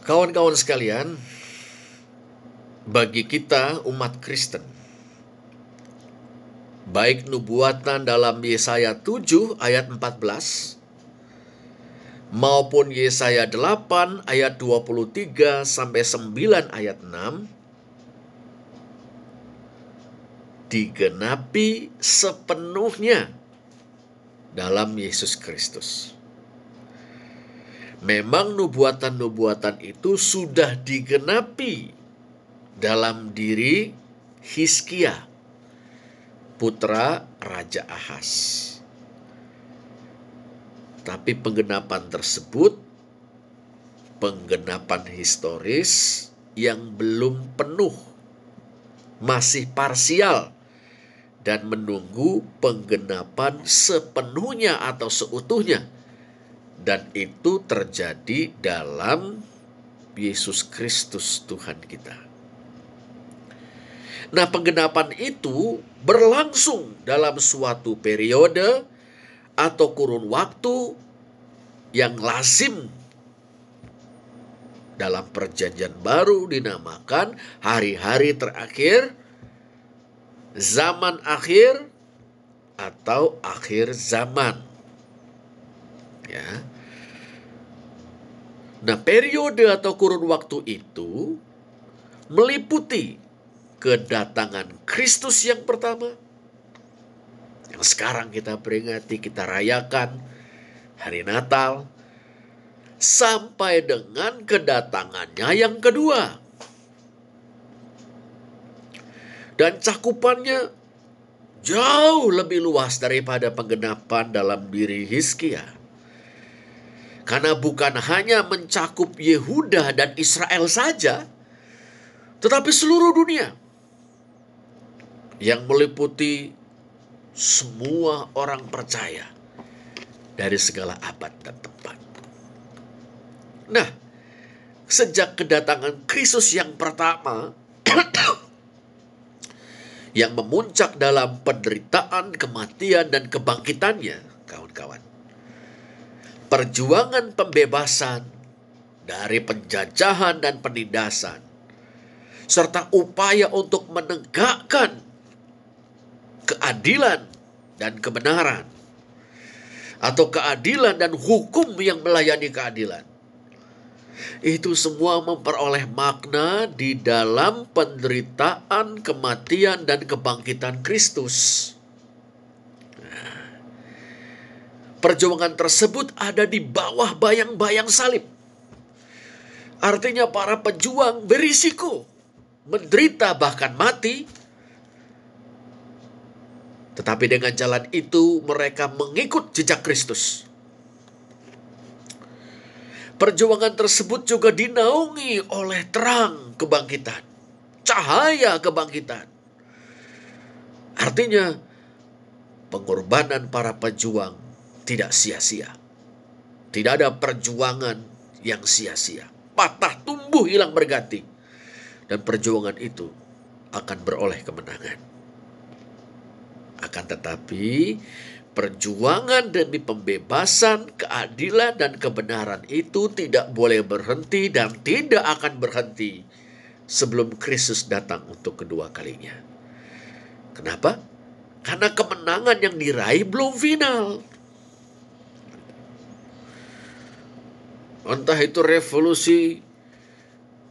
Kawan-kawan sekalian, bagi kita umat Kristen, baik nubuatan dalam Yesaya 7 ayat 14 maupun Yesaya 8 ayat 23 sampai 9 ayat 6 digenapi sepenuhnya dalam Yesus Kristus. Memang nubuatan-nubuatan itu sudah digenapi dalam diri Hizkia, putra Raja Ahaz. Tapi penggenapan tersebut penggenapan historis yang belum penuh, masih parsial, dan menunggu penggenapan sepenuhnya atau seutuhnya. Dan itu terjadi dalam Yesus Kristus Tuhan kita. Nah, penggenapan itu berlangsung dalam suatu periode atau kurun waktu yang lazim dalam perjanjian baru dinamakan hari-hari terakhir, zaman akhir, atau akhir zaman. Ya. Nah, periode atau kurun waktu itu meliputi kedatangan Kristus yang pertama, yang sekarang kita peringati, kita rayakan hari Natal, sampai dengan kedatangannya yang kedua. Dan cakupannya jauh lebih luas daripada penggenapan dalam diri Hizkia. Karena bukan hanya mencakup Yehuda dan Israel saja, tetapi seluruh dunia, yang meliputi semua orang percaya dari segala abad dan tempat. Nah, sejak kedatangan Kristus yang pertama yang memuncak dalam penderitaan, kematian, dan kebangkitannya, kawan-kawan, perjuangan pembebasan dari penjajahan dan penindasan, serta upaya untuk menegakkan keadilan dan kebenaran, atau keadilan dan hukum yang melayani keadilan, itu semua memperoleh makna di dalam penderitaan, kematian, dan kebangkitan Kristus. Perjuangan tersebut ada di bawah bayang-bayang salib. Artinya para pejuang berisiko menderita bahkan mati. Tetapi dengan jalan itu mereka mengikut jejak Kristus. Perjuangan tersebut juga dinaungi oleh terang kebangkitan, cahaya kebangkitan. Artinya pengorbanan para pejuang tidak sia-sia. Tidak ada perjuangan yang sia-sia. Patah tumbuh hilang berganti. Dan perjuangan itu akan beroleh kemenangan. Akan tetapi perjuangan demi pembebasan, keadilan, dan kebenaran itu tidak boleh berhenti dan tidak akan berhenti sebelum Kristus datang untuk kedua kalinya. Kenapa? Karena kemenangan yang diraih belum final. Entah itu revolusi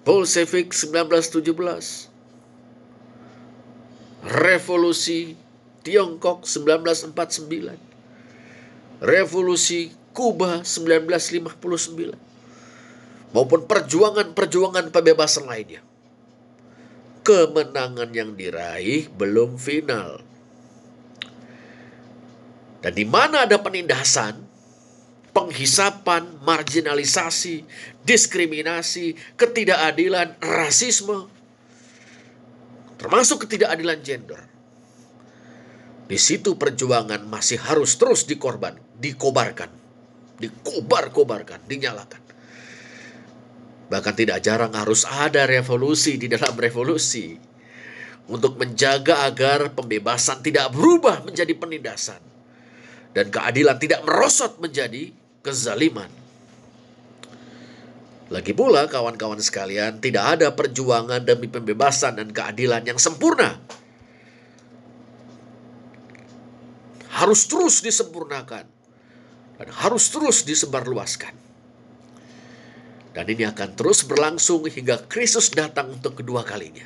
Bolshevik 1917, revolusi Tiongkok 1949, revolusi Kuba 1959, maupun perjuangan-perjuangan pembebasan lainnya. Kemenangan yang diraih belum final. Dan di mana ada penindasan, penghisapan, marginalisasi, diskriminasi, ketidakadilan, rasisme, termasuk ketidakadilan gender, di situ perjuangan masih harus terus dikobarkan, dinyalakan. Bahkan tidak jarang harus ada revolusi di dalam revolusi untuk menjaga agar pembebasan tidak berubah menjadi penindasan dan keadilan tidak merosot menjadi kezaliman. Lagi pula kawan-kawan sekalian, tidak ada perjuangan demi pembebasan dan keadilan yang sempurna. Harus terus disempurnakan dan harus terus disebarluaskan. Dan ini akan terus berlangsung hingga Kristus datang untuk kedua kalinya.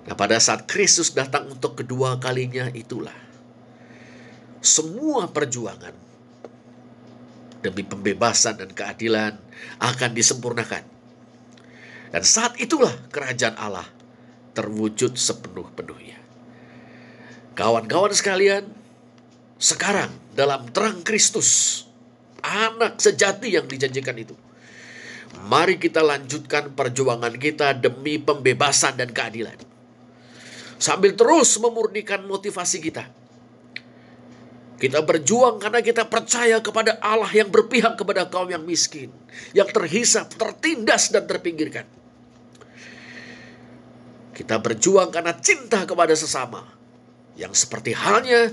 Nah, pada saat Kristus datang untuk kedua kalinya itulah semua perjuangan demi pembebasan dan keadilan akan disempurnakan. Dan saat itulah kerajaan Allah terwujud sepenuh-penuhnya. Kawan-kawan sekalian, sekarang dalam terang Kristus, anak sejati yang dijanjikan itu, mari kita lanjutkan perjuangan kita demi pembebasan dan keadilan. Sambil terus memurnikan motivasi kita. Kita berjuang karena kita percaya kepada Allah yang berpihak kepada kaum yang miskin, yang terhisap, tertindas, dan terpinggirkan. Kita berjuang karena cinta kepada sesama, yang seperti halnya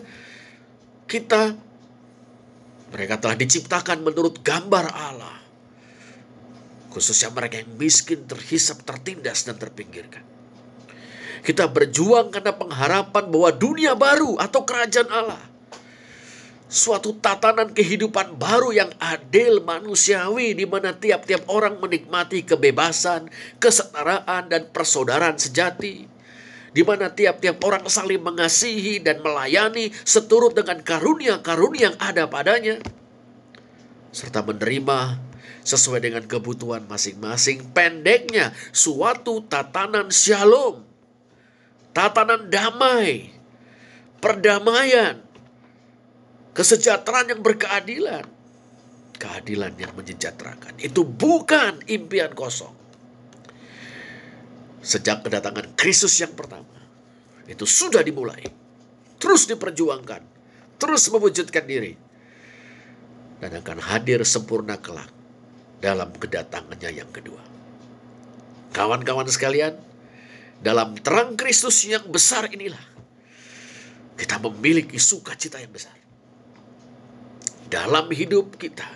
mereka telah diciptakan menurut gambar Allah. Khususnya mereka yang miskin, terhisap, tertindas, dan terpinggirkan. Kita berjuang karena pengharapan bahwa dunia baru atau kerajaan Allah, suatu tatanan kehidupan baru yang adil, manusiawi, di mana tiap-tiap orang menikmati kebebasan, kesetaraan, dan persaudaraan sejati, di mana tiap-tiap orang saling mengasihi dan melayani seturut dengan karunia-karunia yang ada padanya, serta menerima sesuai dengan kebutuhan masing-masing. Pendeknya, suatu tatanan shalom, tatanan damai, perdamaian, kesejahteraan yang berkeadilan, keadilan yang menyejahterakan. Itu bukan impian kosong. Sejak kedatangan Kristus yang pertama, itu sudah dimulai, terus diperjuangkan, terus mewujudkan diri, dan akan hadir sempurna kelak dalam kedatangannya yang kedua. Kawan-kawan sekalian, dalam terang Kristus yang besar inilah kita memiliki sukacita yang besar. Dalam hidup kita,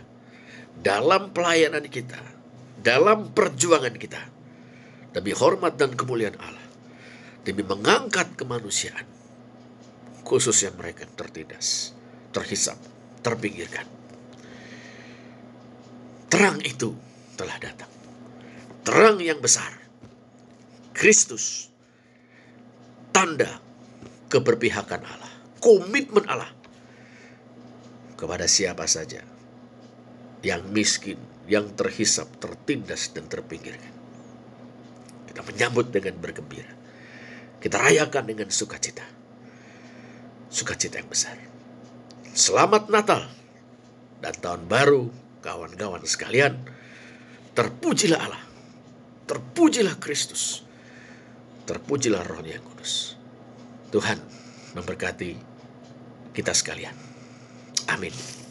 dalam pelayanan kita, dalam perjuangan kita, demi hormat dan kemuliaan Allah, demi mengangkat kemanusiaan, khususnya mereka yang tertindas, terhisap, terpinggirkan. Terang itu telah datang. Terang yang besar. Kristus. Tanda keberpihakan Allah. Komitmen Allah kepada siapa saja yang miskin, yang terhisap, tertindas, dan terpinggirkan. Kita menyambut dengan bergembira. Kita rayakan dengan sukacita. Sukacita yang besar. Selamat Natal dan Tahun Baru, kawan-kawan sekalian. Terpujilah Allah. Terpujilah Kristus. Terpujilah Roh yang Kudus. Tuhan memberkati kita sekalian. Amin.